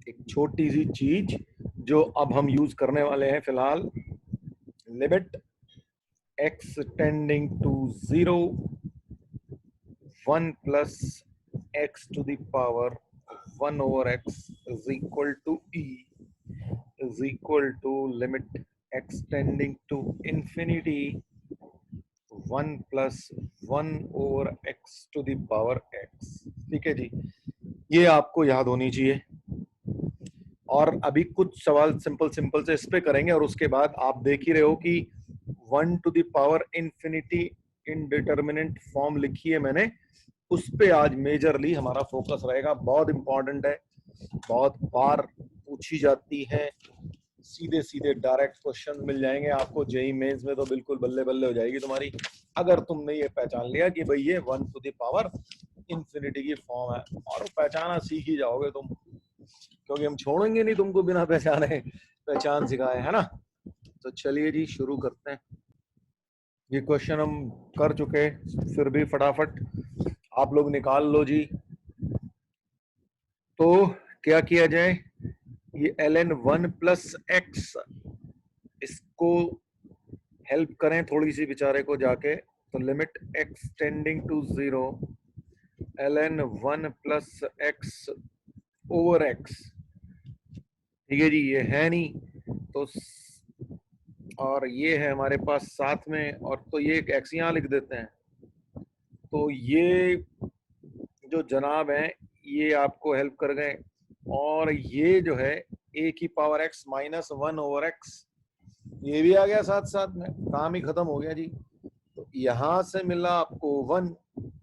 एक छोटी सी चीज जो अब हम यूज करने वाले हैं फिलहाल, limit x tending to 0 1 plus x to the power 1 over x is equal to e is equal to limit x tending to infinity 1 plus 1 over x to the power x। ठीक है जी, ये आपको याद होनी चाहिए। और अभी कुछ सवाल सिंपल सिंपल से इस पे करेंगे और उसके बाद आप देख ही रहे हो कि 1 to the power infinity indeterminate form लिखी है मैंने, उस पे आज मेजरली हमारा फोकस रहेगा। बहुत इंपॉर्टेंट है, बहुत बार पूछी जाती है, सीधे सीधे डायरेक्ट क्वेश्चन मिल जाएंगे आपको जेई मेंस में, तो बिल्कुल बल्ले बल्ले हो जाएगी तुम्हारी अगर तुमने ये पहचान लिया कि भाई ये 1 टू द पावर इंफिनिटी की फॉर्म है। और पहचाना सीख ही जाओगे तुम, क्योंकि हम छोड़ेंगे नहीं तुमको बिना पहचाने, पहचान सिखाए, है ना। तो चलिए जी शुरू करते हैं। ये क्वेश्चन हम कर चुके, फिर भी फटाफट आप लोग निकाल लो जी। तो क्या किया जाए, ये ln 1 प्लस एक्स, इसको हेल्प करें थोड़ी सी बेचारे को जाके। तो limit x tending to 0 ln 1 plus x over x. ठीक है जी, ये है नहीं तो और ये है हमारे पास साथ में, और तो ये एक एक्स यहाँ लिख देते हैं। तो ये जो जनाब है ये आपको हेल्प कर गए, और ये जो है ए की power x minus 1 over x, ये भी आ गया साथ साथ में, काम ही खत्म हो गया जी। तो यहां से मिला आपको 1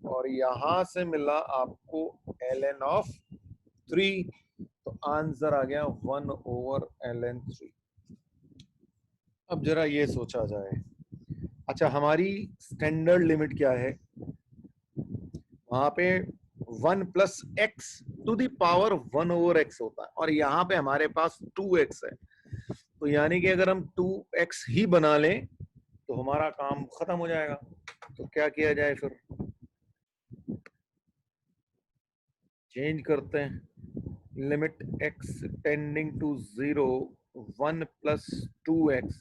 और यहां से मिला आपको ln ऑफ 3, तो आंसर आ गया 1 ओवर ln 3। अब जरा ये सोचा जाए, अच्छा हमारी स्टैंडर्ड लिमिट क्या है, वहां पे 1 plus x to the power 1 over x होता है, और यहाँ पे हमारे पास 2x है। तो यानी कि अगर हम 2x ही बना लें तो हमारा काम खत्म हो जाएगा। तो क्या किया जाए फिर, चेंज करते हैं, limit x tending to 0 1 plus 2x।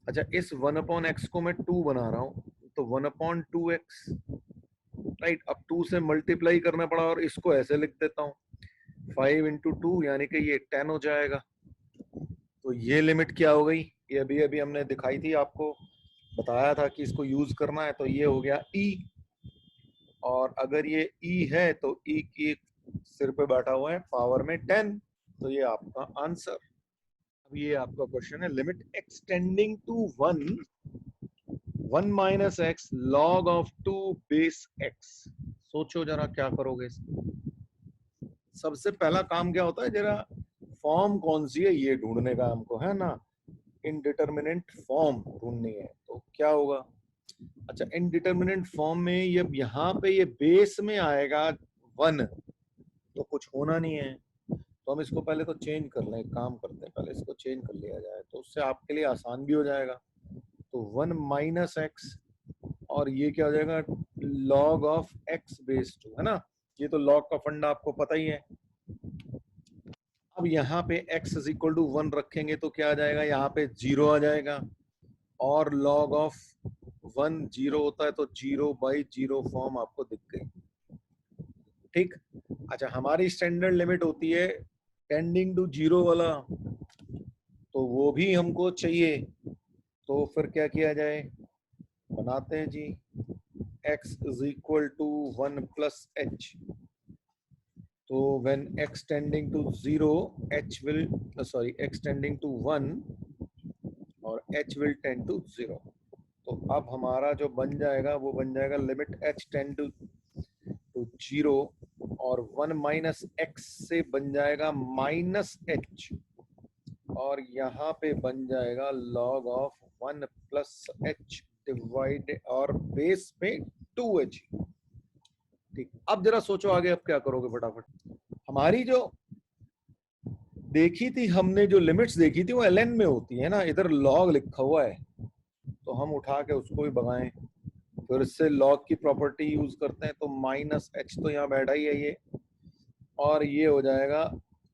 अच्छा, इस 1 अपॉन एक्स को मैं 2 बना रहा हूं, तो 1 अपॉन 2x, राइट। अब 2 से मल्टीप्लाई करना पड़ा और इसको ऐसे लिख देता हूँ, 5 इंटू 2 यानी कि ये 10 हो जाएगा। तो ये लिमिट क्या हो गई, ये अभी अभी हमने दिखाई थी आपको, बताया था कि इसको यूज करना है। तो ये हो गया e, और अगर ये e है तो e की सिर पे बैठा हुआ है पावर में 10, तो ये आपका आंसर। अब ये आपका क्वेश्चन है, limit x tending to 1 minus x log of 2 base x। सोचो जरा क्या करोगे इसको। सबसे पहला काम क्या होता है, जरा फॉर्म कौन सी है ये ढूंढने का हमको, है ना। इनडिटर्मिनेंट फॉर्म ढूंढनी है, तो क्या होगा। अच्छा, इनडिटर्मिनेंट फॉर्म में ये यहाँ पे ये बेस में आएगा 1, तो कुछ होना नहीं है। तो हम इसको पहले तो चेंज कर लें, काम करते हैं, पहले इसको चेंज कर लिया जाए तो उससे आपके लिए आसान भी हो जाएगा। तो 1 माइनस एक्स, और ये क्या हो जाएगा, लॉग ऑफ एक्स बेस 2, है ना। ये तो लॉग का फंडा आपको पता ही है। अब यहाँ पे x इज इक्वल टू 1 रखेंगे तो क्या आ जाएगा, यहाँ पे 0 आ जाएगा, और log ऑफ 1 0 होता है, तो 0/0 फॉर्म आपको दिख गई। ठीक। अच्छा, हमारी स्टैंडर्ड लिमिट होती है टेंडिंग टू 0 वाला, तो वो भी हमको चाहिए। तो फिर क्या किया जाए, बनाते हैं जी, x is equal to 1 plus H. तो when x tending to 0 h will x tending to 1 और h will tend to 0। तो अब हमारा जो बन जाएगा वो बन जाएगा लिमिट h टेंड टू 0, और 1 माइनस एक्स से बन जाएगा माइनस एच, और यहाँ पे बन जाएगा log of 1 plus H divide और बेस पे 2h। ठीक, अब जरा सोचो आगे अब क्या करोगे फटाफट। हमारी जो देखी थी हमने, जो लिमिट्स देखी थी वो ln में होती है ना, इधर log लिखा हुआ है, तो हम उठा के उसको भी भगाएं, फिर से log की प्रॉपर्टी यूज करते हैं। तो माइनस एच तो यहाँ बैठा ही है ये, और ये हो जाएगा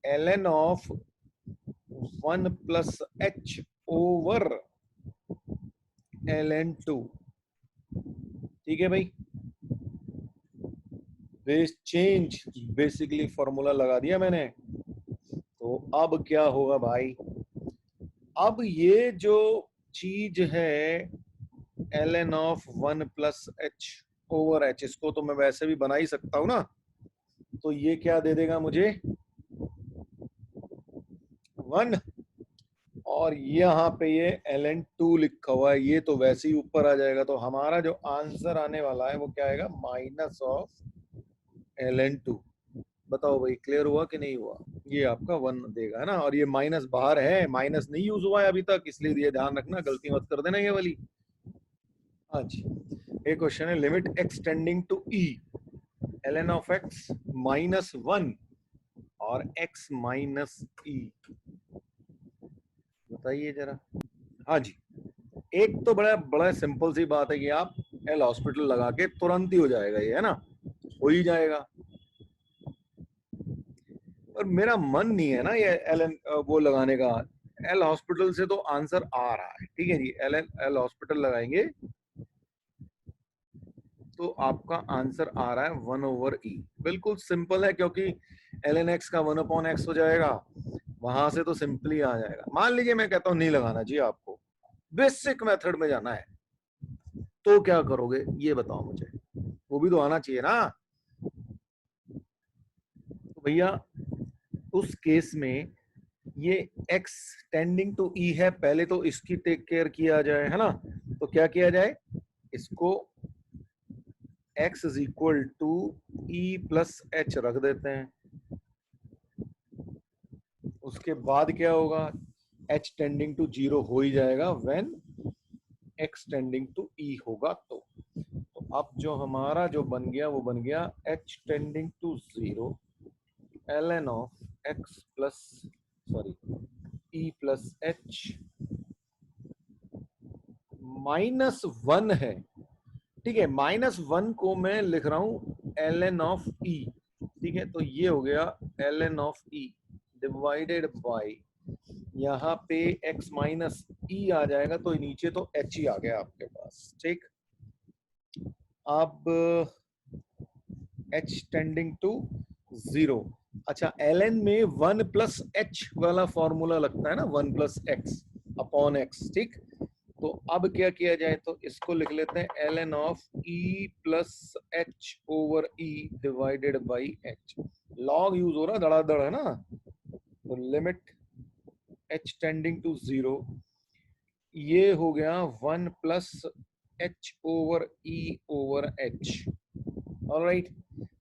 ln of 1 plus h over ln2। ठीक है भाई, बेस चेंज बेसिकली फॉर्मूला लगा दिया मैंने। तो अब क्या होगा भाई, अब ये जो चीज है ln of 1 plus h over h, इसको तो मैं वैसे भी बना ही सकता हूं ना। तो ये क्या दे देगा मुझे 1, और यहाँ पे ये ln2 लिखा हुआ है, ये तो वैसे ही ऊपर आ जाएगा। तो हमारा जो आंसर आने वाला है वो क्या आएगा, माइनस ऑफ ln2। बताओ भाई क्लियर हुआ कि नहीं हुआ, ये आपका 1 देगा है ना। और ये माइनस बाहर है, माइनस नहीं यूज हुआ है अभी तक, इसलिए ये ध्यान रखना, गलती मत कर देना ये वाली। हाँ जी, एक क्वेश्चन है, limit x tending to E ln of x minus 1 और x माइनस ई, बताइए जरा। हाँ जी, एक तो बड़ा बड़ा सिंपल सी बात है कि आप एल हॉस्पिटल लगा के तुरंत ही हो जाएगा ये, है ना, हो ही जाएगा। पर मेरा मन नहीं है ना ये एल वो लगाने का, एल हॉस्पिटल से तो आंसर आ रहा है, ठीक है जी, एल हॉस्पिटल लगाएंगे तो आपका आंसर आ रहा है 1 ओवर ई। बिल्कुल सिंपल है, क्योंकि एल एन एक्स का 1 अपॉन एक्स हो जाएगा, वहां से तो सिंपली आ जाएगा। मान लीजिए मैं कहता हूं नहीं लगाना जी, आपको बेसिक मेथड में जाना है, तो क्या करोगे ये बताओ मुझे, वो भी तो आना चाहिए ना। तो भैया उस केस में ये x टेंडिंग टू e है, पहले तो इसकी टेक केयर किया जाए, है ना। तो क्या किया जाए, इसको x is equal to e plus H रख देते हैं। उसके बाद क्या होगा, h टेंडिंग टू 0 हो ही जाएगा when x tending to e होगा। तो अब जो हमारा जो बन गया वो बन गया h tending to 0 ln of x plus sorry e plus H minus 1 है, ठीक है। माइनस 1 को मैं लिख रहा हूं ln ऑफ e, ठीक है। तो ये हो गया ln of e divided by, यहाँ पे x माइनस ई आ जाएगा, तो नीचे तो h ही आ गया आपके पास, ठीक। अब h टेंडिंग टू 0, अच्छा ln में 1 प्लस एच वाला फॉर्मूला लगता है ना, 1 प्लस एक्स अपॉन एक्स, ठीक। तो अब क्या किया जाए, तो इसको लिख लेते हैं ln of e plus H over e divided by H. Log use हो रहा धड़ाधड़, है ना। तो लिमिट h टेंडिंग टू 0, ये हो गया 1 plus H over e over H. Alright,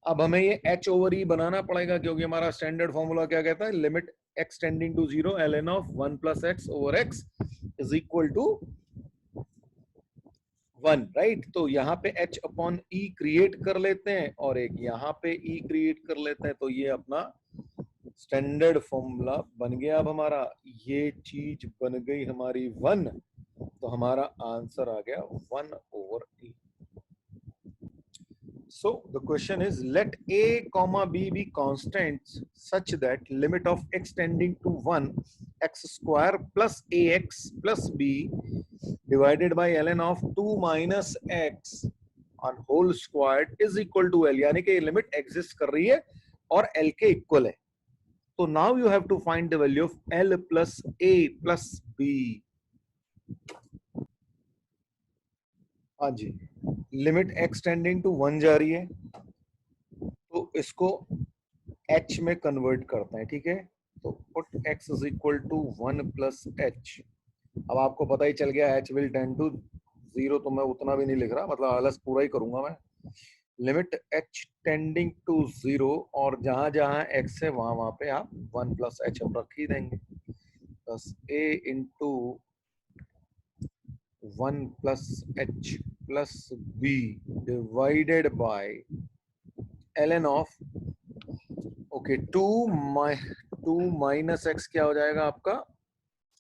अब हमें ये h ओवर e बनाना पड़ेगा, क्योंकि हमारा स्टैंडर्ड फॉर्मूला क्या कहता है, limit x tending to 0 ln of 1 plus x over x is equal to 1, right. तो यहाँ पे h अपॉन e क्रिएट कर लेते हैं और एक यहाँ पे e क्रिएट कर लेते हैं, तो ये अपना स्टैंडर्ड फॉर्मूला बन गया। अब हमारा ये चीज बन गई हमारी 1, तो हमारा आंसर आ गया 1 over e। So the question is, let a comma b be constants such that limit of x tending to 1 x square plus ax plus b divided by ln of 2 minus x on whole squared is equal to l, यानी कि limit exist कर रही है और l के equal है। तो now you have to find the value of l plus a plus b। हाँ जी, लिमिट x टेंडिंग टू 1 जा रही है, तो इसको h में कन्वर्ट करते हैं, ठीक है। तो put x is equal to 1 plus H. अब आपको पता ही चल गया h विल टेंड टू 0, तो मैं उतना भी नहीं लिख रहा, मतलब आलस पूरा ही करूंगा मैं। लिमिट h टेंडिंग टू 0, और जहां जहां x है वहां वहां पे आप 1 प्लस एच हम रख ही देंगे, plus a into 1 plus H plus b divided by ln of, okay, 2 minus x क्या हो जाएगा आपका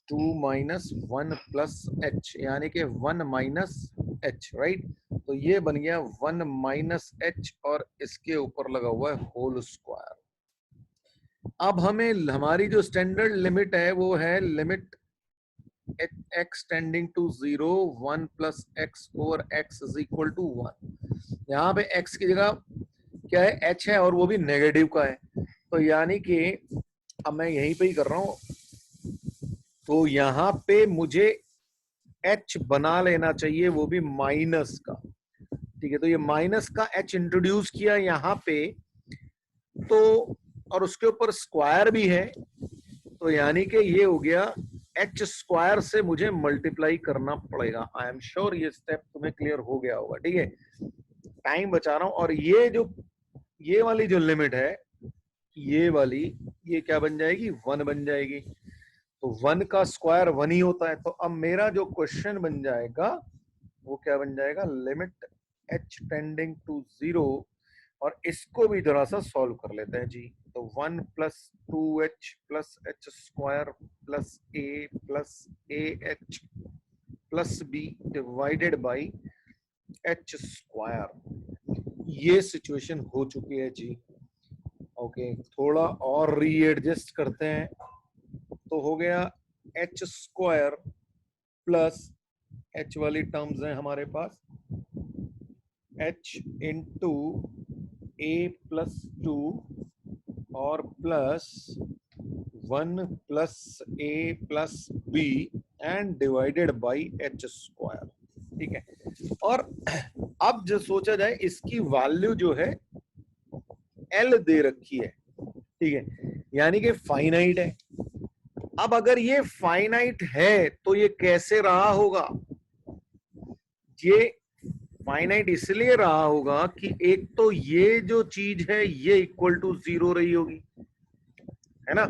2 माइनस 1 प्लस एच, यानी कि 1 माइनस एच, राइट। तो ये बन गया 1 माइनस एच और इसके ऊपर लगा हुआ है होल स्क्वायर। अब हमें हमारी जो स्टैंडर्ड लिमिट है वो है limit x tending to 0 1 plus x over x is equal to 1। यहाँ पे x की जगह क्या है, h है, और वो भी नेगेटिव का है। तो यानी कि अब मैं यहीं पे ही कर रहा हूं, तो यहाँ पे मुझे h बना लेना चाहिए, वो भी माइनस का। ठीक है, तो ये माइनस का h इंट्रोड्यूस किया यहाँ पे, तो और उसके ऊपर स्क्वायर भी है, तो यानी कि ये हो गया एच स्क्वायर से मुझे मल्टीप्लाई करना पड़ेगा। आई एम श्योर ये स्टेप तुम्हें क्लियर हो गया होगा। ठीक है, टाइम बचा रहा हूं। और ये वाली जो लिमिट है, ये वाली, ये क्या बन जाएगी, 1 बन जाएगी। तो 1 का स्क्वायर 1 ही होता है। तो अब मेरा जो क्वेश्चन बन जाएगा वो क्या बन जाएगा, लिमिट h टेंडिंग टू 0, और इसको भी जरा सा सॉल्व कर लेते हैं जी। तो 1 plus 2h plus H square plus a plus ah plus b divided by h square. ये सिचुएशन हो चुकी है जी। ओके, थोड़ा और रीएडजस्ट करते हैं, तो हो गया h स्क्वायर प्लस h वाली टर्म्स है हमारे पास, h इंटू a प्लस 2 और plus 1 plus a plus b and divided by h square. ठीक है, और अब जो सोचा जाए, इसकी वैल्यू जो है l दे रखी है। ठीक है, यानी कि फाइनाइट है। अब अगर ये फाइनाइट है तो ये कैसे रहा होगा, ये फाइनाइट इसलिए रहा होगा कि एक तो ये जो चीज है ये इक्वल टू 0 रही होगी, है ना,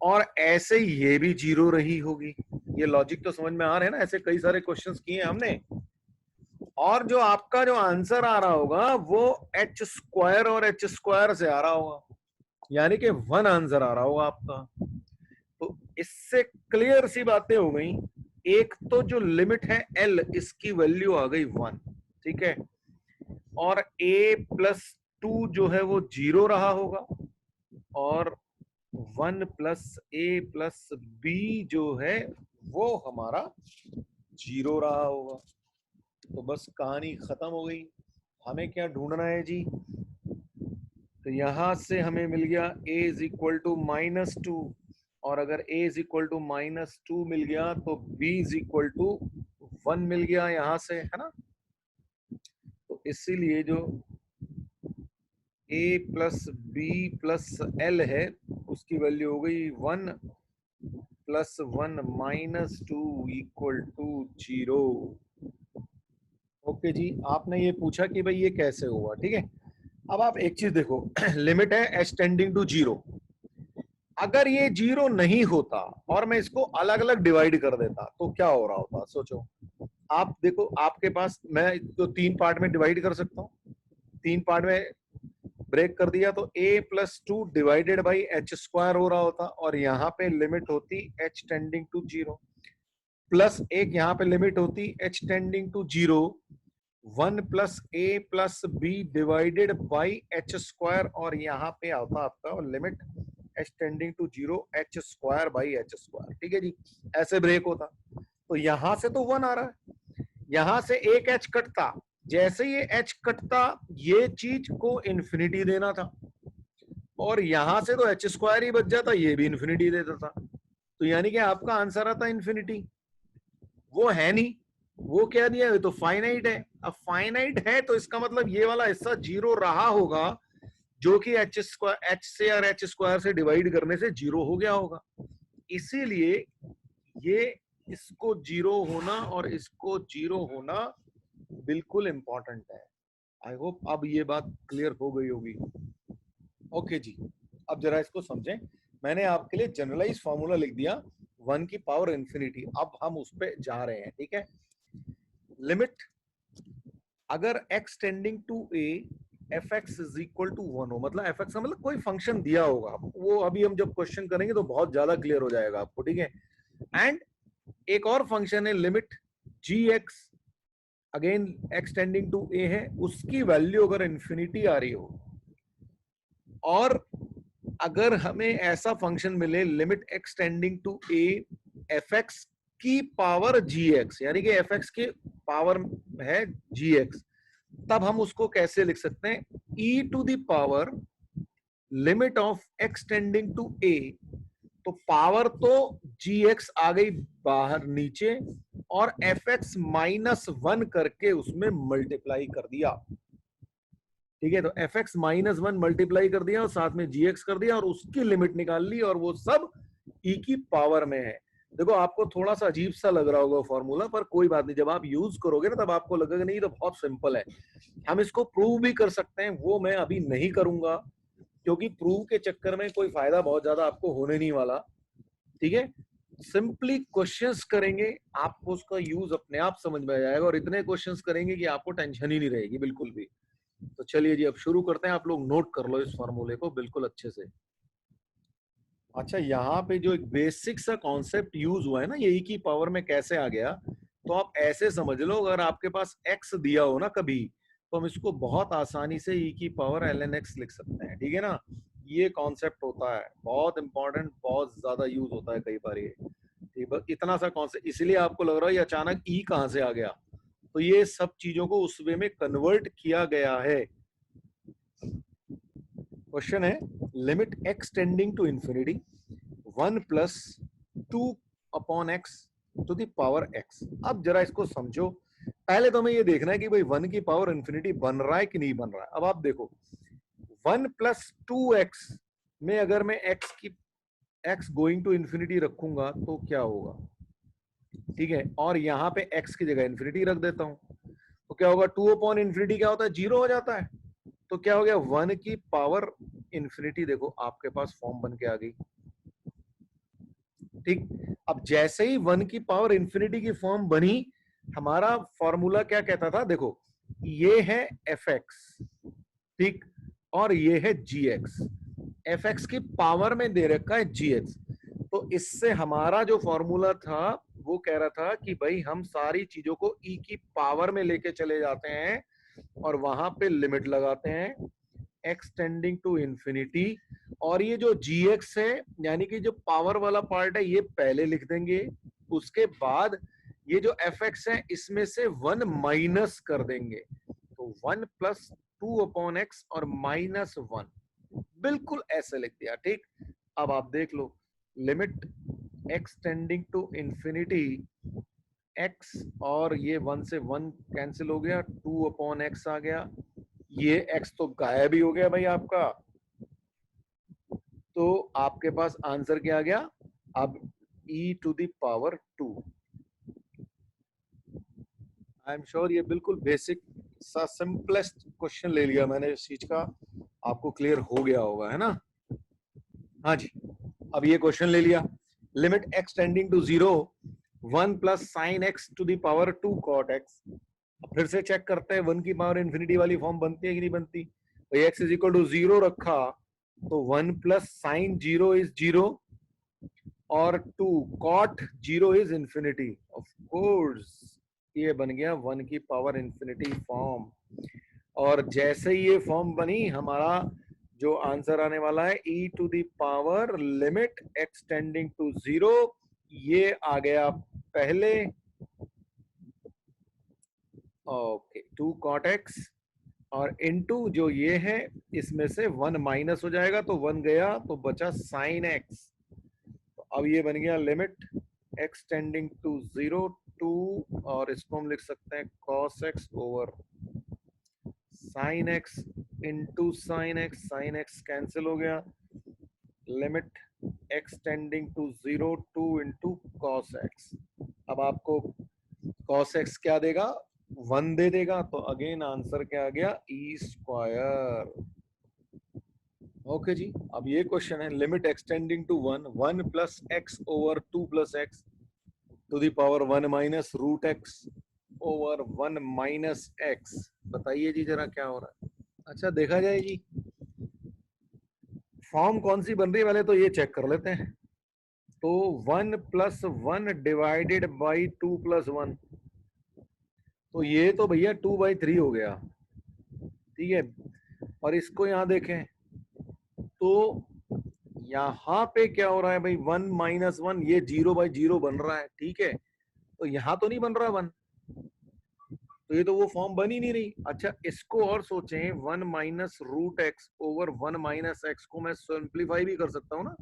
और ऐसे ये भी 0 रही होगी। ये लॉजिक तो समझ में आ रहा है ना, ऐसे कई सारे क्वेश्चंस किए हमने। और जो आपका जो आंसर आ रहा होगा वो h स्क्वायर और h स्क्वायर से आ रहा होगा, यानी कि 1 आंसर आ रहा होगा आपका। तो इससे क्लियर सी बातें हो गई। एक तो जो लिमिट है l, इसकी वैल्यू आ गई 1। ठीक है, और a प्लस 2 जो है वो 0 रहा होगा, और 1 प्लस a प्लस b जो है वो हमारा 0 रहा होगा। तो बस कहानी खत्म हो गई। हमें क्या ढूंढना है जी, तो यहां से हमें मिल गया a इज इक्वल टू -2, और अगर a इज इक्वल टू -2 मिल गया तो b इज इक्वल टू 1 मिल गया यहां से, है ना। तो इसीलिए जो a plus b plus l है उसकी वैल्यू हो गई 1 प्लस 1 -2 इक्वल टू 0। ओके जी, आपने ये पूछा कि भाई ये कैसे हुआ। ठीक है, अब आप एक चीज देखो, लिमिट है h टेंडिंग टू 0। अगर ये 0 नहीं होता और मैं इसको अलग अलग डिवाइड कर देता तो क्या हो रहा होता, सोचो। आप देखो, आपके पास, मैं तो 3 पार्ट में डिवाइड कर सकता हूँ, 3 पार्ट में ब्रेक कर दिया तो a plus 2 divided by H square हो रहा होता, और यहाँ पे लिमिट होती h टेंडिंग टू 0, प्लस एक यहाँ पे लिमिट होती h tending to 0, 1 plus a plus b divided by H square, और यहाँ पे आता आपका limit h tending to 0 h square by h square. ठीक है जी, ऐसे ब्रेक होता। तो यहां से तो 1 आ रहा है, यहां से एक h कटता, जैसे ये h कटता ये चीज को इंफिनिटी देना था, और यहां से तो h स्क्वायर ही बच जाता, ये भी इंफिनिटी दे देता। तो यानी कि आपका आंसर आता इंफिनिटी। वो है नहीं, वो क्या दिया है, तो फाइनाइट है। अब फाइनाइट है तो इसका मतलब ये वाला हिस्सा 0 रहा होगा, जो कि h स्क्वायर, h से और h स्क्वायर से डिवाइड करने से 0 हो गया होगा। इसीलिए ये इसको 0 होना और इसको 0 होना बिल्कुल इंपॉर्टेंट है। आई होप अब ये बात क्लियर हो गई होगी। ओके जी, अब जरा इसको समझें। मैंने आपके लिए जनरलाइज फॉर्मूला लिख दिया 1 की पावर इंफिनिटी। अब हम उस पे जा रहे हैं। ठीक है, लिमिट अगर x tending to a fx is equal to 1 हो, मतलब fx का मतलब कोई फंक्शन दिया होगा, वो अभी हम जब क्वेश्चन करेंगे तो बहुत ज्यादा क्लियर हो जाएगा आपको। ठीक है, एंड एक और फंक्शन है limit gx, again x tending to a है, उसकी वैल्यू अगर इंफिनिटी आ रही हो, और अगर हमें ऐसा फंक्शन मिले limit x tending to A F X की पावर जी एक्स, यानी कि एफ एक्स के पावर है जी एक्स, तब हम उसको कैसे लिख सकते हैं? E to the power limit of x tending to a, तो पावर तो जी एक्स आ गई बाहर नीचे और एफ एक्स माइनस वन करके उसमें मल्टीप्लाई कर दिया। ठीक है, तो F x minus one multiply कर दिया और साथ में जी एक्स कर दिया और उसकी लिमिट निकाल ली और वो सब ई की पावर में है। देखो आपको थोड़ा सा अजीब सा लग रहा होगा फॉर्मूला, पर कोई बात नहीं, जब आप यूज करोगे ना तब आपको लगेगा नहीं तो बहुत सिंपल है। हम इसको प्रूव भी कर सकते हैं, वो मैं अभी नहीं करूंगा क्योंकि प्रूव के चक्कर में कोई फायदा बहुत ज्यादा आपको होने नहीं वाला। ठीक है, सिंपली क्वेश्चंस करेंगे, आपको उसका यूज अपने आप समझ में आ जाएगा और इतने क्वेश्चंस करेंगे कि आपको टेंशन ही नहीं रहेगी बिल्कुल भी। तो चलिए जी अब शुरू करते हैं, आप लोग नोट कर लो इस फॉर्मूले को बिल्कुल अच्छे से। अच्छा, यहाँ पे जो एक बेसिक सा कॉन्सेप्ट यूज हुआ है ना, ये ई की पावर में कैसे आ गया, तो आप ऐसे समझ लो, अगर आपके पास एक्स दिया हो ना कभी, तो हम इसको बहुत आसानी से ई की पावर एल एन एक्स लिख सकते हैं। ठीक है ना, ये कॉन्सेप्ट होता है बहुत इंपॉर्टेंट, बहुत ज्यादा यूज होता है कई बार ये। ठीक, बस इतना सा कॉन्सेप्ट, इसलिए आपको लग रहा है ये अचानक ई कहाँ से आ गया, तो ये सब चीजों को उस वे में कन्वर्ट किया गया है। क्वेश्चन है limit x tending to infinity 1 plus 2 upon x to the power x. अब जरा इसको समझो, पहले तो हमें ये देखना है कि भाई 1 की पावर इंफिनिटी बन रहा है कि नहीं बन रहा है। अब आप देखो 1 प्लस 2x में अगर मैं x गोइंग टू इंफिनिटी रखूंगा तो क्या होगा? ठीक है, और यहाँ पे x की जगह इंफिनिटी रख देता हूं तो क्या होगा? 2 अपॉन इंफिनिटी क्या होता है? 0 हो जाता है। तो क्या हो गया? 1 की पावर इंफिनिटी देखो आपके पास फॉर्म बन के आ गई। ठीक, अब जैसे ही 1 की पावर इंफिनिटी की फॉर्म बनी, हमारा फॉर्मूला क्या कहता था? देखो ये है एफ एक्स, ठीक, और ये है जी एक्स। एफ एक्स की पावर में दे रखा है जी एक्स, तो इससे हमारा जो फॉर्मूला था वो कह रहा था कि भाई हम सारी चीजों को ई की पावर में लेके चले जाते हैं और वहां पे लिमिट लगाते हैं एक्स टेंडिंग टू इंफिनिटी, और ये जो जी एक्स है यानी कि जो पावर वाला पार्ट है ये पहले लिख देंगे, उसके बाद ये जो एफ एक्स है इसमें से 1 माइनस कर देंगे, तो 1 प्लस 2 अपॉन एक्स और माइनस 1, बिल्कुल ऐसे लिख दिया। ठीक, अब आप देख लो limit x tending to infinity x, और ये 1 से 1 कैंसिल हो गया, 2 अपॉन एक्स आ गया, ये x तो गायब ही हो गया भाई आपका, तो आपके पास आंसर क्या आ गया? अब e to the power 2। I am sure ये बिल्कुल बेसिक सा सिंपलेस्ट क्वेश्चन ले लिया मैंने इस चीज का, आपको क्लियर हो गया होगा, है ना? हाँ जी, अब ये क्वेश्चन ले लिया, limit x tending to 0 1 plus sine x to the power 2 cot x. फिर से चेक करते हैं 1 की पावर इंफिनिटी वाली फॉर्म बनती है कि नहीं बनती। तो एक्स इज इक्वल टू 0 रखा तो 1 प्लस साइन 0 इज 0 और 2 cot 0 is infinity. Of course ये बन गया 1 की पावर इंफिनिटी फॉर्म, और जैसे ही ये फॉर्म बनी हमारा जो आंसर आने वाला है e to the power limit x tending to 0, ये आ गया पहले, ओके 2 कॉट x और इनटू जो ये है इसमें से 1 माइनस हो जाएगा तो 1 गया तो बचा साइन x। तो अब ये बन गया लिमिट x टेंडिंग टू 0 2, और इसको हम लिख सकते हैं cos x over sine x into sine x cancel हो गया, limit x tending to 0 2 into cos x। अब आपको cos x क्या देगा? 1 दे देगा, तो अगेन आंसर क्या आ गया? E square. ओके जी, अब ये क्वेश्चन है limit x tending to 1 1 plus x over 2 plus x to the power 1 minus root x over 1 minus x. बताइए जी जरा क्या हो रहा है? अच्छा देखा जाए जी फॉर्म कौन सी बन रही है, पहले तो ये चेक कर लेते हैं। तो 1 प्लस 1 डिवाइडेड बाई 2 प्लस 1, तो ये तो भैया 2/3 हो गया। ठीक है, और इसको यहां देखें तो यहाँ पे क्या हो रहा है भाई, 1 माइनस 1, ये 0/0 बन रहा है, ठीक है। तो यहाँ तो नहीं बन रहा 1, तो ये तो वो फॉर्म बन ही नहीं रही। अच्छा इसको और सोचें, 1 minus root x over 1 minus x को मैं सिंप्लीफाई भी कर सकता हूँ ना।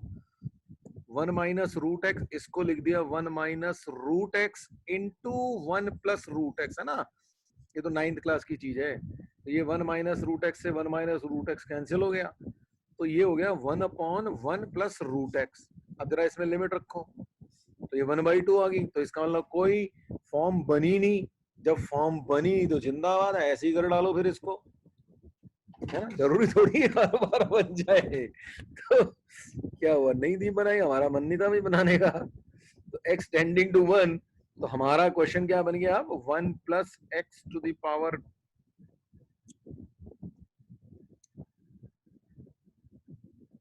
1 माइनस रूट एक्स, इसको लिख दिया 1 minus root x into 1 plus root x, है ना। ये तो 9th क्लास की चीज है। तो ये 1 माइनस रूट एक्स से 1 माइनस रूट एक्स कैंसिल हो गया, तो ये हो गया 1/1 प्लस रूट एक्स। अब जरा इसमें लिमिट रखो, तो ये 1/2 आ गई। तो इसका मतलब कोई फॉर्म बनी नहीं, जब फॉर्म बनी तो जिंदाबाद है, ऐसे ही कर डालो फिर इसको, है ना। जरूरी थोड़ी है हर बार बन जाए। तो क्या हुआ, नहीं थी बनाई, हमारा मन नहीं था भी बनाने का। तो x टेंडिंग टू 1, तो हमारा क्वेश्चन क्या बन गया अब, 1 plus x to the power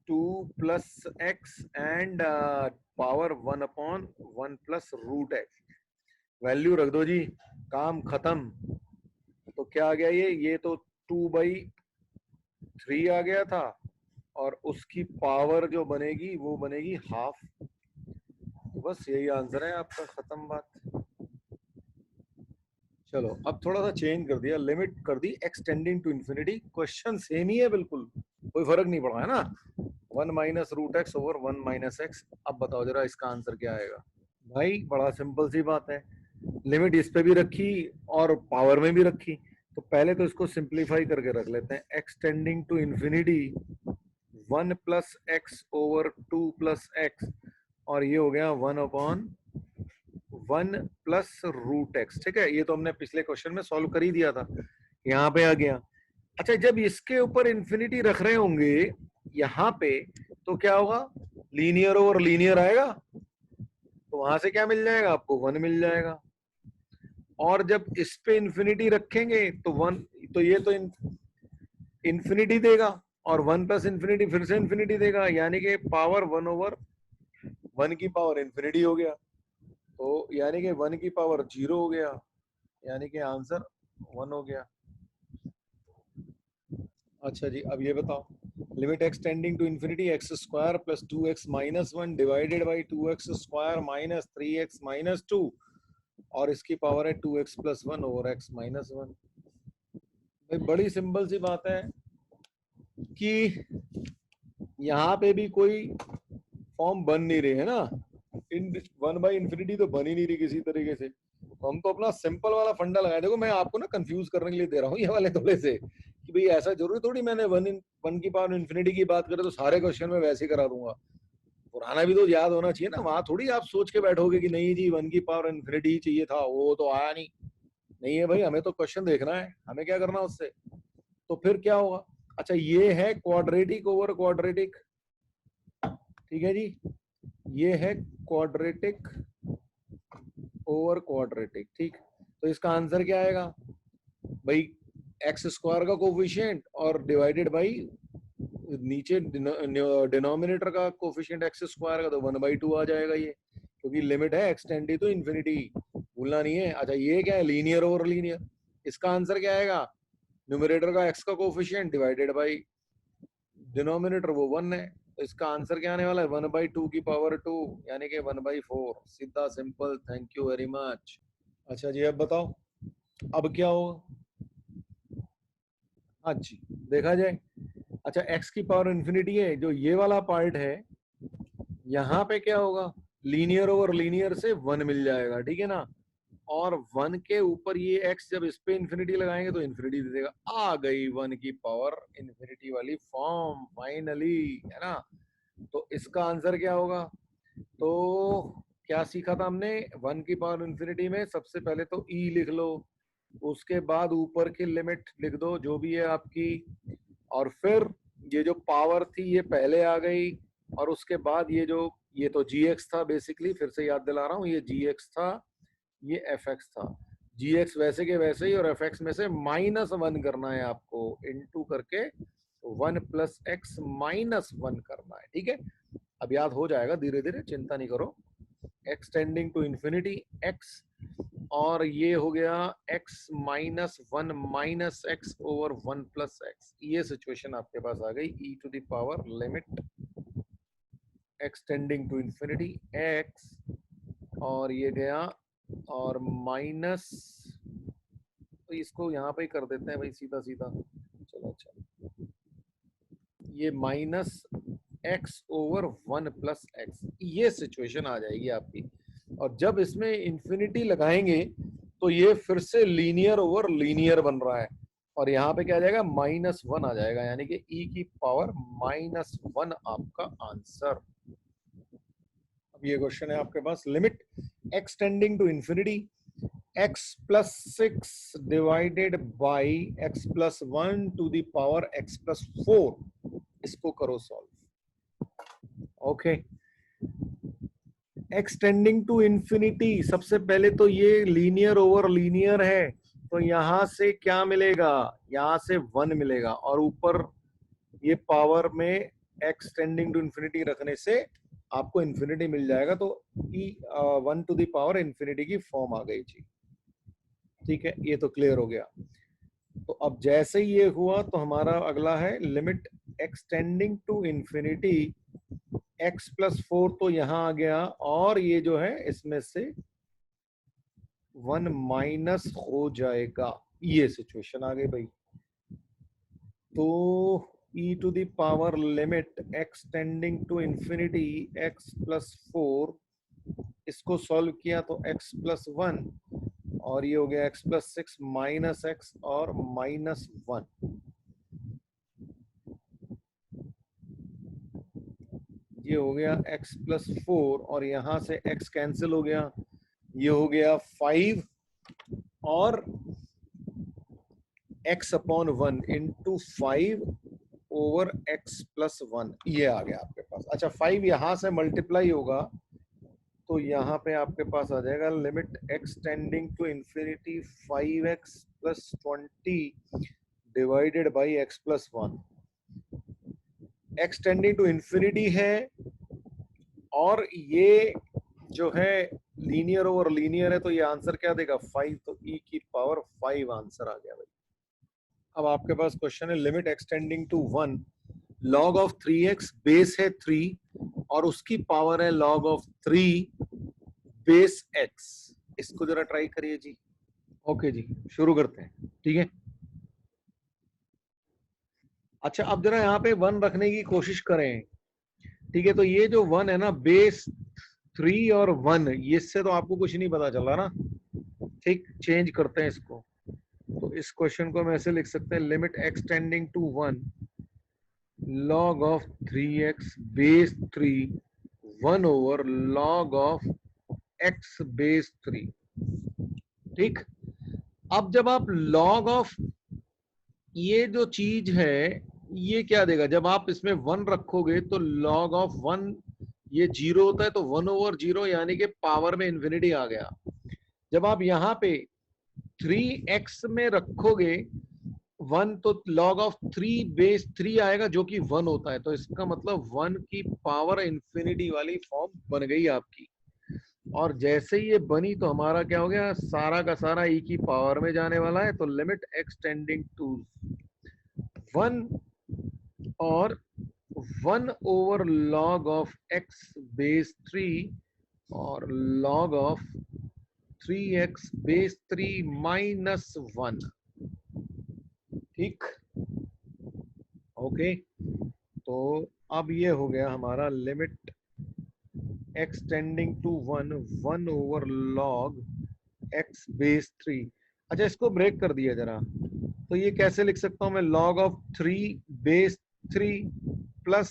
2 plus x and power 1/1 plus root x. Value रख दो जी, काम खत्म। तो क्या आ गया, ये तो 2/3 आ गया था, और उसकी पावर जो बनेगी वो बनेगी हाफ। तो बस यही आंसर है आपका, खत्म बात। चलो अब थोड़ा सा चेंज कर दिया, लिमिट कर दी x tending to infinity. Question same ही है बिल्कुल, कोई फर्क नहीं पड़ा है ना। 1 minus root x over 1 minus x. अब बताओ जरा इसका आंसर क्या आएगा। भाई बड़ा सिंपल सी बात है, लिमिट इस पे भी रखी और पावर में भी रखी। तो पहले तो इसको सिंप्लीफाई करके रख लेते हैं, x tending to infinity 1 plus x over 2 plus x, और ये हो गया 1/1 प्लस रूट एक्स। ठीक है, ये तो हमने पिछले क्वेश्चन में सॉल्व कर ही दिया था, यहाँ पे आ गया। अच्छा जब इसके ऊपर इंफिनिटी रख रहे होंगे यहाँ पे, तो क्या होगा, लीनियर ओवर लीनियर आएगा, तो वहां से क्या मिल जाएगा आपको, 1 मिल जाएगा। और जब इस पे इंफिनिटी रखेंगे तो 1, तो ये तो इंफिनिटी देगा, और 1 प्लस इंफिनिटी फिर से इंफिनिटी देगा, यानी कि पावर 1/1 की पावर इंफिनिटी हो गया, तो यानी कि 1 की पावर 0 हो गया, यानी कि आंसर 1 हो गया। अच्छा जी अब ये बताओ, limit x tending to infinity x square plus 2x minus 1 divided by 2x square minus 3x minus 2, और इसकी पावर है 2x plus 1 over x minus 1। भाई बड़ी सिंपल सी बात है कि यहाँ पे भी कोई फॉर्म बन नहीं रहे है ना, इन 1/इंफिनिटी तो बन ही नहीं रही किसी तरीके से। तो हम तो अपना सिंपल वाला फंडा लगाए। देखो मैं आपको ना कंफ्यूज करने के लिए दे रहा हूँ ये वाले थोड़े से, कि भाई ऐसा जरूरी थोड़ी मैंने 1 की पावर इंफिनिटी की बात करे तो सारे क्वेश्चन में वैसे ही करा दूंगा। पुराना भी तो याद होना चाहिए ना, वहां थोड़ी आप सोच के बैठोगे कि नहीं जी 1 की पावर इंफिनिटी चाहिए था, वो तो आया नहीं। नहीं है भाई, हमें तो क्वेश्चन देखना है, हमें क्या करना उससे। तो फिर क्या होगा, अच्छा ये है क्वाड्रेटिक ओवर क्वाड्रेटिक, ठीक है जी, ये है क्वाड्रेटिक ओवर क्वाड्रेटिक, ठीक। तो इसका आंसर क्या आएगा भाई, एक्स स्क्वायर का कोफिशिएंट और डिवाइडेड बाई नीचे डिनोमिनेटर का कोफिशिएंट एक्स स्क्वायर का, तो 1/2 आ जाएगा ये, क्योंकि लिमिट है एक्स टेंडिंग टू इंफिनिटी, भूलना नहीं है। अच्छा ये क्या है, लीनियर ओवर लीनियर। इसका आंसर क्या आएगा, न्यूमरेटर का एक्स का कोफिशिएंट डिवाइडेड बाई डिनोमिनेटर वो 1 है, तो इसका आंसर क्या आने वाला है, 1/2 की पावर 2, यानी कि 1/4। सीधा simple, thank you very much. अच्छा जी अब बताओ, अब क्या होगा। हाँ जी देखा जाए, अच्छा x की पावर इंफिनिटी है, जो ये वाला पार्ट है यहाँ पे क्या होगा, लीनियर ओवर लीनियर से 1 मिल जाएगा, ठीक है ना। और 1 के ऊपर ये x जब इस पे इंफिनिटी लगाएंगे तो इंफिनिटी दे देगा, आ गई 1 की पावर इंफिनिटी वाली फॉर्म फाइनली, है ना। तो इसका आंसर क्या होगा, तो क्या सीखा था हमने, 1 की पावर इंफिनिटी में सबसे पहले तो e लिख लो, उसके बाद ऊपर की लिमिट लिख दो जो भी है आपकी, और फिर ये जो पावर थी ये पहले आ गई, और उसके बाद ये तो gx था बेसिकली, फिर से याद दिला रहा हूँ, ये gx था, ये fx था। gx वैसे के वैसे ही, और fx में से -1 करना है आपको, इनटू करके 1 प्लस एक्स -1 करना है, ठीक है। अब याद हो जाएगा धीरे धीरे, चिंता नहीं करो। x tending to infinity x, और ये हो गया x -1 minus x over 1 plus x, ये सिचुएशन आपके पास आ गई, e to the power limit x tending to infinity x, और ये गया और माइनस, तो इसको यहाँ पे ही कर देते हैं भाई सीधा सीधा। चलो अच्छा, ये माइनस एक्स ओवर 1+x, ये सिचुएशन आ जाएगी आपकी। और जब इसमें इंफिनिटी लगाएंगे तो ये फिर से लीनियर ओवर लीनियर बन रहा है, और यहाँ पे क्या आ जाएगा, -1 आ जाएगा, यानी कि e की पावर -1 आपका आंसर। अब ये क्वेश्चन है आपके पास, limit x tending to infinity x+6 divided by x+1 to the power x+4, इसको करो सॉल्व। ओके, एक्सटेंडिंग टू इंफिनिटी, सबसे पहले तो ये लीनियर ओवर लीनियर है, तो यहां से क्या मिलेगा, यहां से 1 मिलेगा, और ऊपर ये पावर में एक्सटेंडिंग टू इंफिनिटी रखने से आपको इंफिनिटी मिल जाएगा, तो e 1 to the power infinity की फॉर्म आ गई जी। ठीक है, ये तो क्लियर हो गया। तो अब जैसे ही ये हुआ तो हमारा अगला है limit x tending to infinity x+4, तो यहां आ गया, और ये जो है इसमें से 1 माइनस हो जाएगा, ये सिचुएशन आ गई भाई। तो e to the power limit x tending to infinity x+4, इसको सॉल्व किया तो x+1, और ये हो गया x+6 माइनस x और -1। ये हो गया x+4, और यहां से x कैंसिल हो गया, ये हो गया 5 और x/1 इंटू 5 ओवर x+1, ये आ गया आपके पास। अच्छा, 5 यहां से मल्टीप्लाई होगा तो यहाँ पे आपके पास आ जाएगा limit x tending to infinity 5x + 20 divided by x+1। X tending to infinity है, और ये जो है लीनियर ओवर लीनियर है, तो ये आंसर क्या देगा, 5, तो e की पावर 5 आंसर आ गया भाई। अब आपके पास क्वेश्चन है limit x tending to 1 log of 3x, base है 3 और उसकी पावर है log ऑफ 3 बेस x। इसको जरा ट्राई करिए जी। ओके जी, शुरू करते हैं, ठीक है। अच्छा, अब जरा यहाँ पे 1 रखने की कोशिश करें, ठीक है। तो ये जो 1 है ना, बेस 3 और 1, इससे तो आपको कुछ नहीं पता चला ना। ठीक, चेंज करते हैं इसको। तो इस क्वेश्चन को हम ऐसे लिख सकते हैं, limit x tending to 1 log of 3x base 3 1 over log of x base 3। ठीक, अब जब आप log ऑफ ये जो चीज है, ये क्या देगा, जब आप इसमें 1 रखोगे तो log ऑफ 1 ये 0 होता है, तो 1 ओवर 0 यानी कि पावर में इंफिनिटी आ गया। जब आप यहाँ पे 3x में रखोगे 1, तो log ऑफ 3 बेस 3 आएगा, जो कि 1 होता है। तो इसका मतलब 1 की पावर इंफिनिटी वाली फॉर्म बन गई आपकी। और जैसे ही ये बनी तो हमारा क्या हो गया, सारा का सारा e की पावर में जाने वाला है। तो लिमिट एक्सटेंडिंग टू 1 और 1 over log of x base 3 और log of 3x base 3 minus 1। ठीक, ओके। तो अब ये हो गया हमारा limit x tending to 1 over log x base 3। अच्छा, इसको ब्रेक कर दिया जरा, तो ये कैसे लिख सकता हूं मैं, log of 3 base 3 plus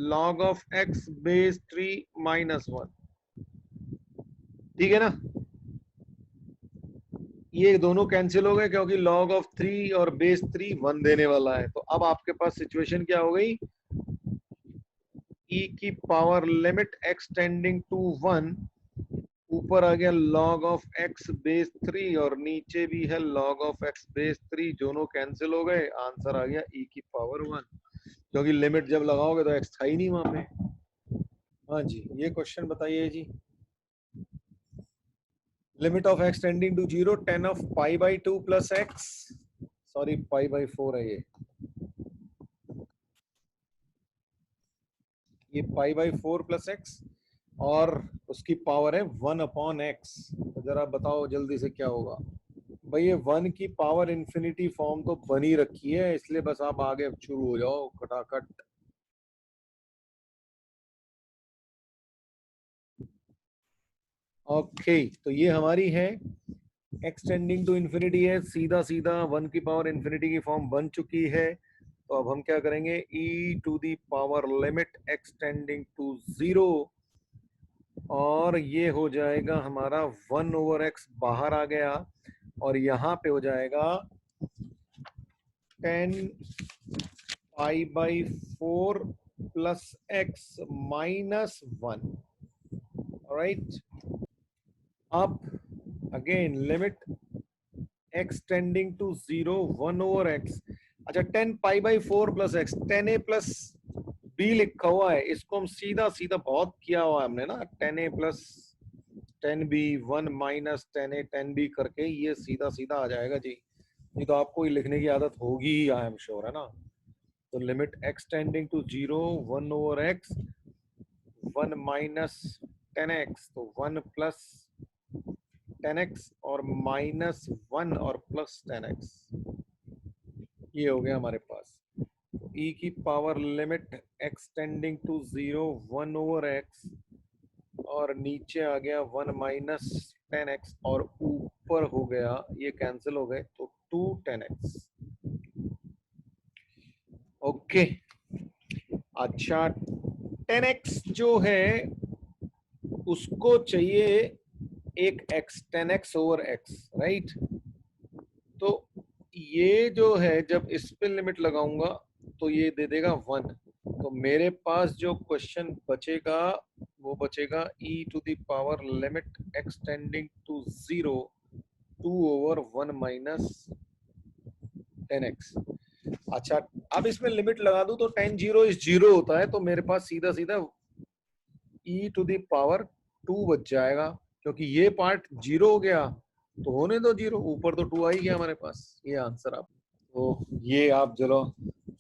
log of x base 3 minus 1। ठीक है ना, ये दोनों कैंसिल हो गए, क्योंकि log ऑफ 3 और बेस 3 1 देने वाला है। तो अब आपके पास सिचुएशन क्या हो गई, e की पावर लिमिट एक्सटेंडिंग टू 1, ऊपर आ गया log ऑफ x बेस 3 और नीचे भी है log ऑफ x बेस 3, दोनों कैंसिल हो गए, आंसर आ गया e की पावर 1, क्योंकि लिमिट जब लगाओगे तो x था ही नहीं वहां पे। हाँ जी, ये क्वेश्चन बताइए जी। Limit of x tending to 0 10 of π/2 plus x, sorry π/4 है ये। ये पाई बाई 4 प्लस एक्स और उसकी पावर है 1 अपॉन एक्स। तो जरा बताओ जल्दी से क्या होगा भाई। ये 1 की पावर इंफिनिटी फॉर्म तो बनी रखी है, इसलिए बस आप आगे शुरू हो जाओ खटाखट। ओके, तो ये हमारी है एक्सटेंडिंग टू इंफिनिटी है, सीधा सीधा 1 की पावर इंफिनिटी की फॉर्म बन चुकी है। तो अब हम क्या करेंगे, e to the power limit x tending to 0, और ये हो जाएगा हमारा 1 ओवर एक्स बाहर आ गया, और यहाँ पे हो जाएगा 10 pi by 4 plus x minus 1। Right, अब again limit x tending to 0 1 over x. अच्छा, 10 pi by 4 plus x, 10a plus b लिखा हुआ है, इसको हम सीधा सीधा बहुत किया हुआ है हमने ना, 10a plus 10b 1 minus 10a 10b करके ये सीधा सीधा आ जाएगा जी। ये तो आपको ही लिखने की आदत होगी ही, आई एम श्योर, है ना। तो limit x tending to 0 1 over x 1 minus 10x, तो 1 प्लस 10x और माइनस 1 और प्लस 10x, ये हो गया हमारे पास। तो e की power limit x tending to 0 1 over x, और नीचे आ गया 1 माइनस 10x, और ऊपर हो गया, ये कैंसिल हो गए तो 2 10x। ओके, अच्छा 10x जो है उसको चाहिए एक x, 10x over x, right. तो ये जो है जब इस पे लिमिट लगाऊंगा तो ये दे देगा 1। तो मेरे पास जो क्वेश्चन बचेगा वो बचेगा e to the power limit x tending to 0 2 over 1 minus 10x। अच्छा, अब इसमें लिमिट लगा दूं तो 10 0 इस 0 होता है, तो मेरे पास सीधा सीधा e टू द पावर 2 बच जाएगा, क्योंकि ये पार्ट 0 हो गया तो होने दो 0, ऊपर तो 2 आ ही गया हमारे पास। ये आंसर आप, तो ये आप चलो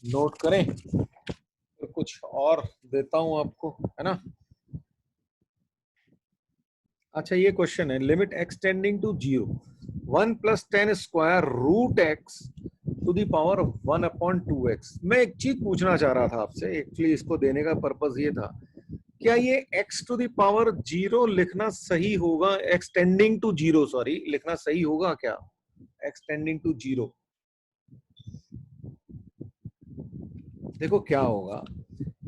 नोट करें, तो कुछ और देता हूं आपको, है ना। अच्छा, ये क्वेश्चन है limit x tending to 0 1 plus 10 square root x to the power 1 upon 2x। मैं एक चीज पूछना चाह रहा था आपसे, एक्चुअली इसको देने का पर्पस ये था, क्या ये x टू दी पावर 0 लिखना सही होगा, एक्सटेंडिंग टू 0 सॉरी लिखना सही होगा क्या, एक्सटेंडिंग टू 0। देखो क्या होगा,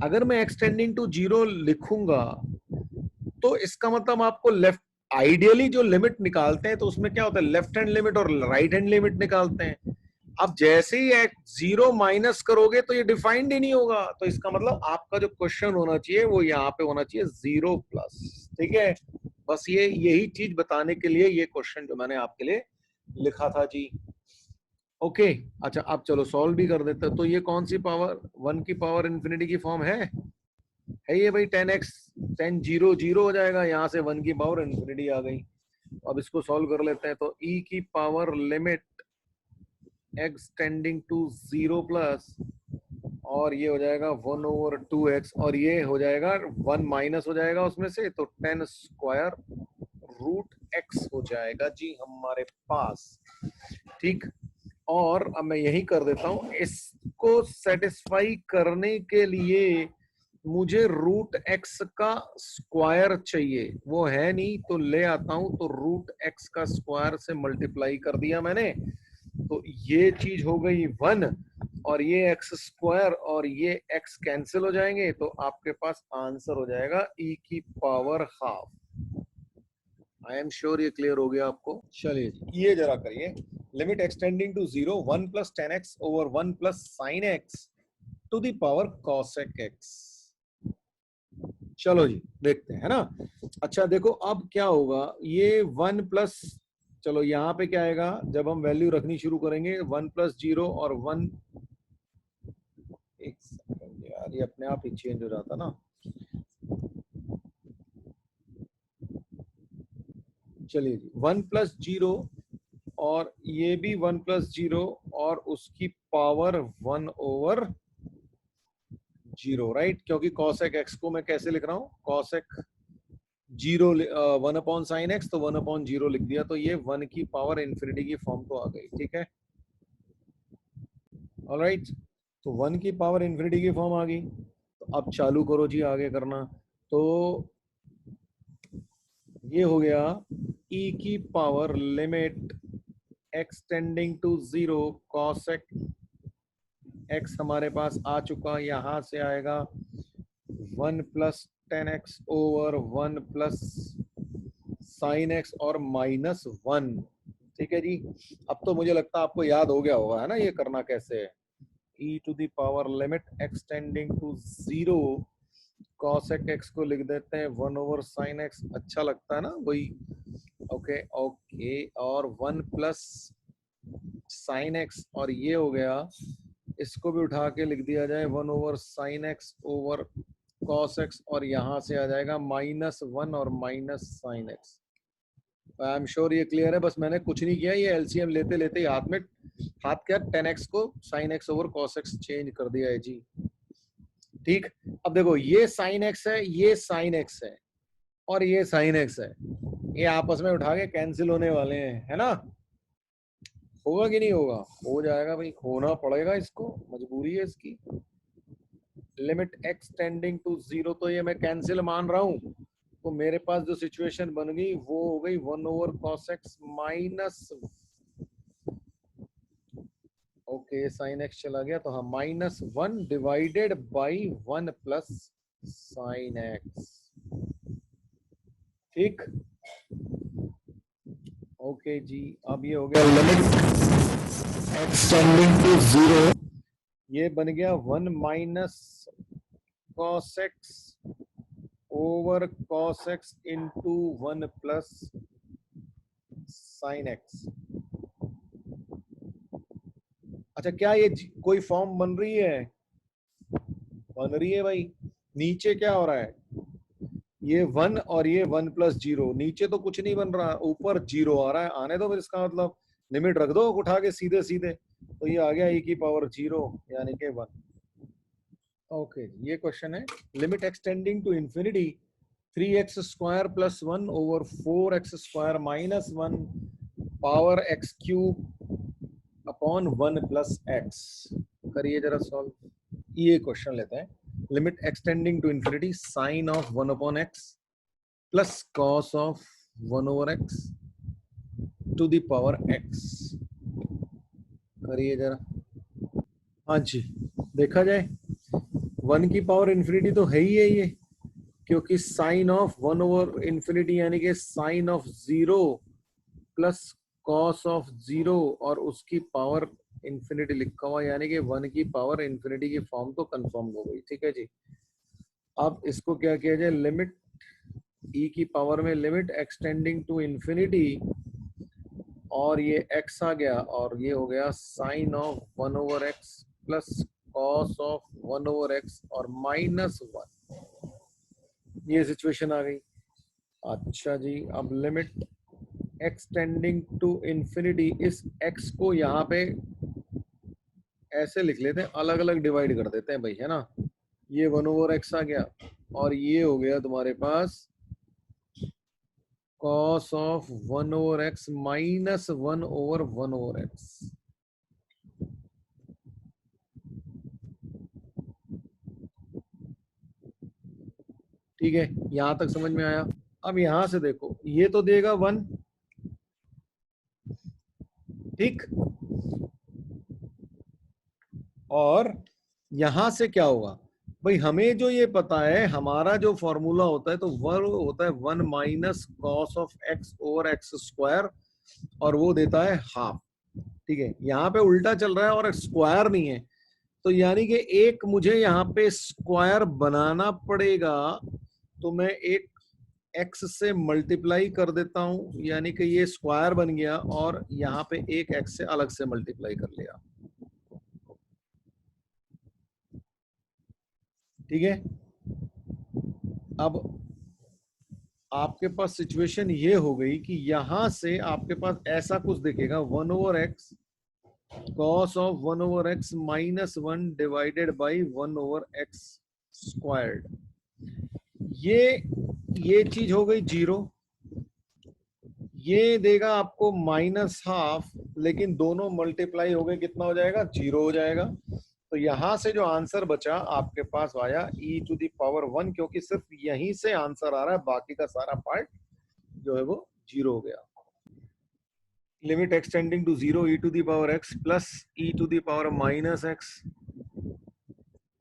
अगर मैं एक्सटेंडिंग टू 0 लिखूंगा तो इसका मतलब आपको लेफ्ट, आइडियली जो लिमिट निकालते हैं तो उसमें क्या होता है, लेफ्ट हैंड लिमिट और राइट हैंड लिमिट निकालते हैं। अब जैसे ही 0 माइनस करोगे तो ये डिफाइंड ही नहीं होगा, तो इसका मतलब आपका जो क्वेश्चन होना चाहिए वो यहाँ पे होना चाहिए 0 प्लस। ठीक है, बस ये यही चीज बताने के लिए ये क्वेश्चन जो मैंने आपके लिए लिखा था जी। ओके, अच्छा अब चलो सॉल्व भी कर देते हैं। तो ये कौन सी पावर, 1 की पावर इंफिनिटी की फॉर्म है ये भाई 10x, 10 0 0 हो जाएगा, यहाँ से 1 की पावर इंफिनिटी आ गई। अब इसको सॉल्व कर लेते हैं, तो e की power limit x tending to 0 plus, और ये हो जाएगा 1 ओवर 2x, और ये हो जाएगा 1 माइनस हो जाएगा उसमें से, तो 10 स्क्वायर रूट x हो जाएगा जी हमारे पास। ठीक, और अब मैं यही कर देता हूं, इसको सेटिस्फाई करने के लिए मुझे रूट एक्स का स्क्वायर चाहिए, वो है नहीं तो ले आता हूं, तो रूट एक्स का स्क्वायर से मल्टीप्लाई कर दिया मैंने, तो ये चीज हो गई 1, और ये एक्स स्क्वायर और ये एक्स कैंसिल हो जाएंगे, तो आपके पास आंसर हो जाएगा e की power half. I am sure ये क्लियर हो गया आपको। चलिए ये जरा करिए, limit x tending to 0 1 plus 10x over 1 plus sine x to the power cosec x। चलो जी देखते हैं, है ना। अच्छा देखो अब क्या होगा, ये 1 प्लस, चलो यहाँ पे क्या आएगा, जब हम वैल्यू रखनी शुरू करेंगे 1 प्लस 0 और 1, एक सेकंड यार ये अपने आप ही चेंज हो जाता ना। चलिए जी 1 प्लस 0, और ये भी 1 प्लस 0 और उसकी पावर 1 ओवर जीरो, राइट, क्योंकि कॉसेक एक्स को मैं कैसे लिख रहा हूँ, कॉसेक जीरो, 1/sin x, तो 1/0 लिख दिया, तो ये 1 की पावर इंफिनिटी की फॉर्म तो आ गई, ठीक है, ऑलराइट। तो 1 की पावर इंफिनिटी की फॉर्म आ गई। तो अब चालू करो जी आगे करना। तो ये हो गया e की power limit x tending to 0 cosec x हमारे पास आ चुका, यहां से आएगा 1 + 10x ओवर 1 + sin x और -1, ठीक है जी। अब तो मुझे लगता है आपको याद हो गया होगा, है ना, ये करना कैसे है। e to the power limit x tending to 0 cosec x को लिख देते हैं 1/sin x, अच्छा लगता है ना वही, ओके ओके, और 1 + sin x, और ये हो गया, इसको भी उठा के लिख दिया जाए 1/sin x over cos x, और यहां से आ जाएगा -1 और -sin x। I am sure ये क्लियर है, बस मैंने कुछ नहीं किया, ये एलसीएम लेते लेते ही हाथ क्या 10x को sin x over cos x change कर दिया है जी, ठीक। अब देखो ये sin x है, ये sin x है, और ये sin x है, ये आपस में उठा के कैंसिल होने वाले हैं, है ना, होगा कि नहीं होगा, हो जाएगा भाई, होना पड़ेगा, इसको मजबूरी है इसकी। लिमिट x टेंडिंग टू 0, तो ये मैं कैंसिल मान रहा हूं, तो मेरे पास जो सिचुएशन बन गई वो हो गई 1/cos x minus, okay sin x चला गया, तो हाँ -1 डिवाइडेड बाई 1 + sin x, ठीक, ओके जी। अब ये हो गया लिमिट x टेंडिंग टू 0, ये बन गया 1 - cos x over cos x into 1 + sin x। अच्छा, क्या ये कोई फॉर्म बन रही है, बन रही है भाई। नीचे क्या हो रहा है, ये 1 और ये 1 + 0, नीचे तो कुछ नहीं बन रहा, ऊपर 0 आ रहा है, आने दो फिर, इसका मतलब लिमिट रख दो उठा के सीधे सीधे, तो ये आ गया e की पावर 0 यानी कि 1, ओके। ये क्वेश्चन है, limit x tending to infinity 3x² + 1 over 4x² - 1 power x³ upon 1 + x। करिए जरा सॉल्व, ये क्वेश्चन लेते हैं। Limit x tending to infinity sine of 1/x plus cos of 1/x to the power x। करिए जरा, हाँ जी, देखा जाए 1 की पावर इंफिनिटी तो है ही है ये, क्योंकि साइन ऑफ 1/∞ यानी कि sine of 0 plus cos of 0 और उसकी पावर इंफिनिटी लिखा हुआ, यानी कि 1 की पावर इंफिनिटी की फॉर्म तो कंफर्म हो गई, ठीक है जी। अब इसको क्या किया जाए, लिमिट e की पावर में लिमिट एक्सटेंडिंग टू इंफिनिटी, और ये x आ गया, और ये हो गया sine of 1/x plus cos of 1/x और -1, ये सिचुएशन आ गई। अच्छा जी, अब लिमिट एक्सटेंडिंग टू इंफिनिटी, इस x को यहाँ पे ऐसे लिख लेते हैं, अलग अलग डिवाइड कर देते हैं भाई, है ना, ये 1/x आ गया, और ये हो गया तुम्हारे पास cos ऑफ 1/x - 1/1/x। ठीक है, यहां तक समझ में आया। अब यहां से देखो, ये तो देगा 1, ठीक, और यहां से क्या होगा भाई, हमें जो ये पता है, हमारा जो फॉर्मूला होता है तो वह होता है 1 - cos of x over x², और वो देता है हाफ, ठीक है। यहाँ पे उल्टा चल रहा है और स्क्वायर नहीं है, तो यानी कि एक मुझे यहाँ पे स्क्वायर बनाना पड़ेगा, तो मैं एक x से मल्टीप्लाई कर देता हूं, यानी कि ये स्क्वायर बन गया, और यहाँ पे एक x से अलग से मल्टीप्लाई कर लिया, ठीक है। अब आपके पास सिचुएशन ये हो गई कि यहां से आपके पास ऐसा कुछ दिखेगा 1/x cos of 1/x - 1 divided by 1/x squared. ये चीज हो गई 0, ये देगा आपको -हाफ, लेकिन दोनों मल्टीप्लाई हो गए, कितना हो जाएगा? 0 हो जाएगा। तो यहां से जो आंसर बचा आपके पास आया e⁻1, क्योंकि सिर्फ यहीं से आंसर आ रहा है, बाकी का सारा पार्ट जो है वो 0 हो गया। Limit x tending to 0 e⁻x plus e⁻−x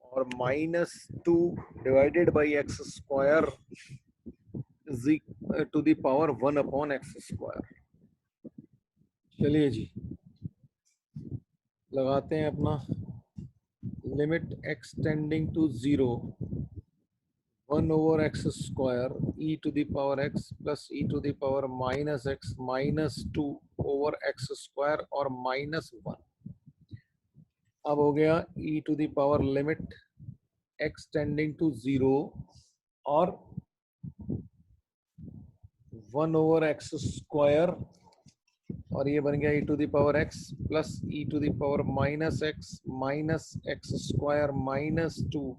और -2 divided by x square to the power 1/x²। चलिए जी लगाते हैं अपना limit x tending to 0 1/x² e⁻x plus e⁻−x -2/x² और -1। अब हो गया लिमिट x टेंडिंग टू 0 और 1/x² और ये बन गया e⁻x प्लस e⁻−x -x² -2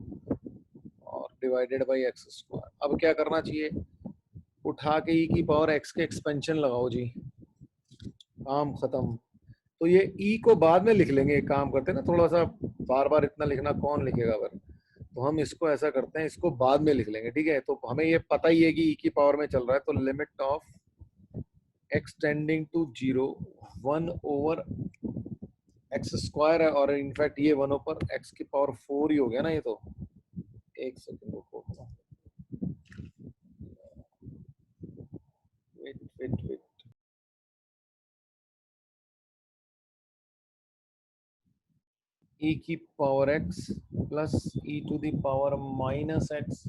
और डिवाइडेड बाई x²। अब क्या करना चाहिए? उठा के e⁻x के एक्सपेंशन लगाओ जी, काम खत्म। तो ये e को बाद में लिख लेंगे, एक काम करते हैं ना, थोड़ा सा बार बार इतना लिखना कौन लिखेगा फिर, तो हम इसको ऐसा करते हैं, इसको बाद में लिख लेंगे, ठीक है। तो हमें ये पता ही है कि e की पावर में चल रहा है, तो limit of x tending to 0 1/x² है, और इनफैक्ट ये 1/x⁴ ही हो गया ना ये तो। एक सेकंड रुको, वेट। e⁻x प्लस e⁻−x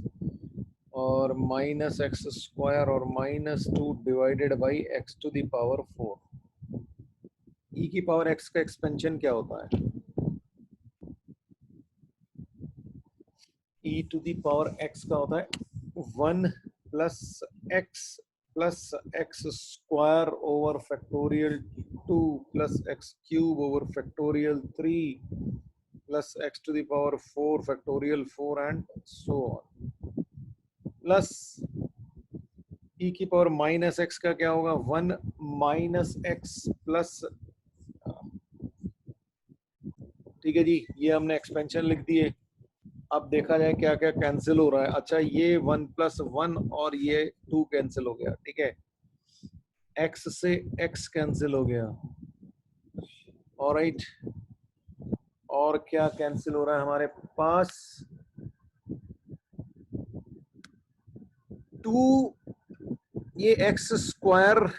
और -x² और -2 डिवाइडेड बाई x⁴। e⁻x का एक्सपेंशन क्या होता है? e⁻x का होता है 1 plus x² over factorial 2 plus x³ over factorial 3 plus x⁴ factorial 4 and so on, plus e⁻−x का क्या होगा? 1 - x प्लस, ठीक है जी, ये हमने एक्सपेंशन लिख दिए। अब देखा जाए क्या क्या कैंसिल हो रहा है। अच्छा, ये 1 + 1 और ये 2 कैंसिल हो गया, ठीक है। x से x कैंसिल हो गया, ऑलराइट। और क्या कैंसिल हो रहा है हमारे पास? 2, ये x²,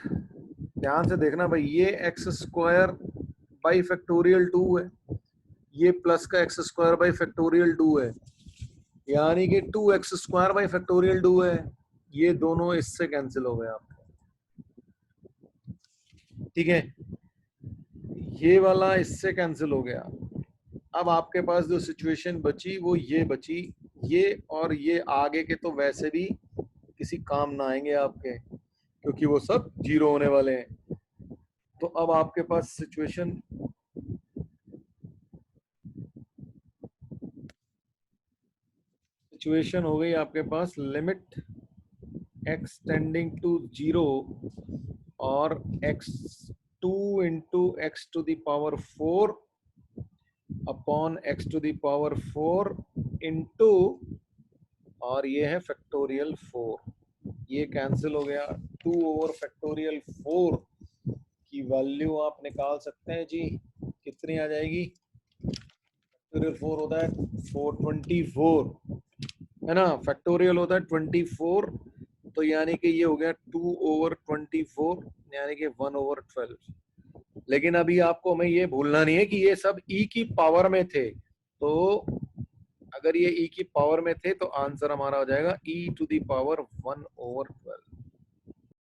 ध्यान से देखना भाई, ये x² बाई फैक्टोरियल 2 है, ये प्लस का x² बाई फैक्टोरियल 2 है, यानी कि 2x² बाई फैक्टोरियल 2 है। ये दोनों इससे कैंसिल हो गए आपके, ठीक है। ये वाला इससे कैंसिल हो गया। अब आपके पास जो सिचुएशन बची वो ये बची, ये और ये आगे के तो वैसे भी किसी काम ना आएंगे आपके, क्योंकि वो सब 0 होने वाले हैं। तो अब आपके पास सिचुएशन हो गई आपके पास लिमिट x टेंडिंग टू 0 और x2 into x⁴ upon x⁴ into, और ये है फैक्टोरियल 4, ये कैंसिल हो गया। 2/फैक्टोरियल 4 की वैल्यू आप निकाल सकते हैं जी, कितनी आ जाएगी? फैक्टोरियल 4 होता है 424, है ना, फैक्टोरियल होता है 24, तो यानी कि ये हो गया 2/24, यानी कि 1/12। लेकिन अभी आपको हमें ये भूलना नहीं है कि ये सब e की पावर में थे, तो अगर ये e की पावर में थे तो आंसर हमारा हो जाएगा e⁻1/12।